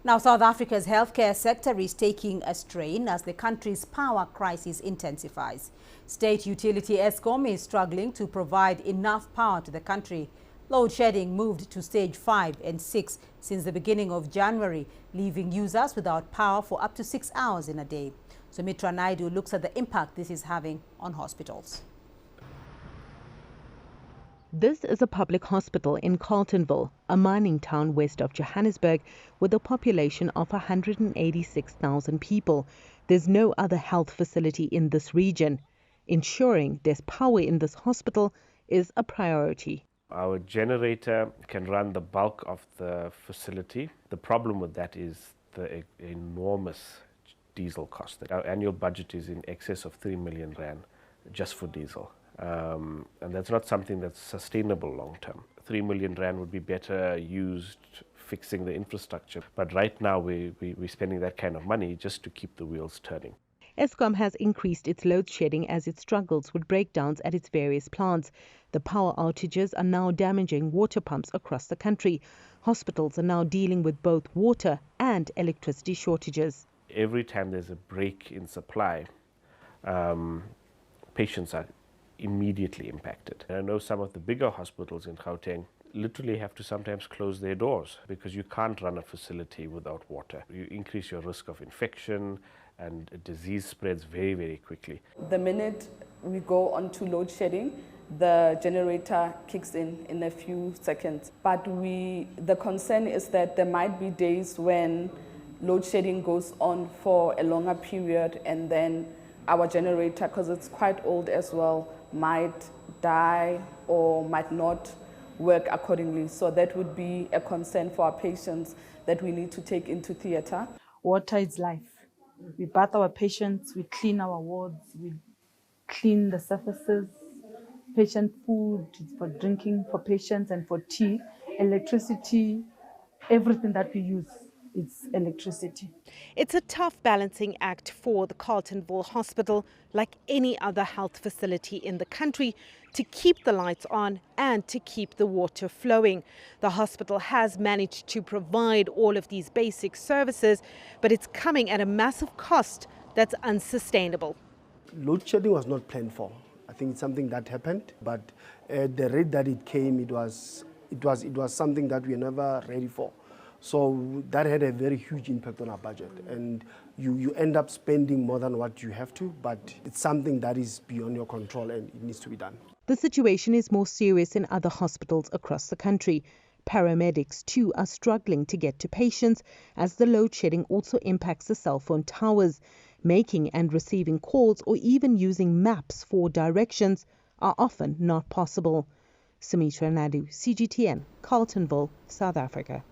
Now, South Africa's healthcare sector is taking a strain as the country's power crisis intensifies. State utility Eskom is struggling to provide enough power to the country. Load shedding moved to stage 5 and 6 since the beginning of January, leaving users without power for up to 6 hours in a day. Sumitra Naidu looks at the impact this is having on hospitals. This is a public hospital in Carletonville, a mining town west of Johannesburg with a population of 186,000 people. There's no other health facility in this region. Ensuring there's power in this hospital is a priority. Our generator can run the bulk of the facility. The problem with that is the enormous diesel cost. Our annual budget is in excess of 3 million rand just for diesel. And that's not something that's sustainable long term. 3 million rand would be better used fixing the infrastructure. But right now we're spending that kind of money just to keep the wheels turning. Eskom has increased its load shedding as it struggles with breakdowns at its various plants. The power outages are now damaging water pumps across the country. Hospitals are now dealing with both water and electricity shortages. Every time there's a break in supply, patients are immediately impacted. And I know some of the bigger hospitals in Gauteng literally have to sometimes close their doors because you can't run a facility without water. You increase your risk of infection and disease spreads very, very quickly. The minute we go on to load shedding, the generator kicks in a few seconds. But the concern is that there might be days when load shedding goes on for a longer period and then our generator, because it's quite old as well, might die or might not work accordingly. So that would be a concern for our patients that we need to take into theatre. Water is life. We bath our patients, we clean our wards, we clean the surfaces. Patient food is for drinking for patients and for tea. Electricity, everything that we use. It's electricity. It's a tough balancing act for the Carletonville Hospital, like any other health facility in the country, to keep the lights on and to keep the water flowing. The hospital has managed to provide all of these basic services, but it's coming at a massive cost that's unsustainable. Load shedding was not planned for. I think it's something that happened, but at the rate that it came, it was something that we were never ready for. So that had a very huge impact on our budget, and you end up spending more than what you have to, but it's something that is beyond your control and it needs to be done. The situation is more serious in other hospitals across the country. Paramedics too are struggling to get to patients as the load shedding also impacts the cell phone towers. Making and receiving calls or even using maps for directions are often not possible. Sumitra Naidu, CGTN, Carletonville, South Africa.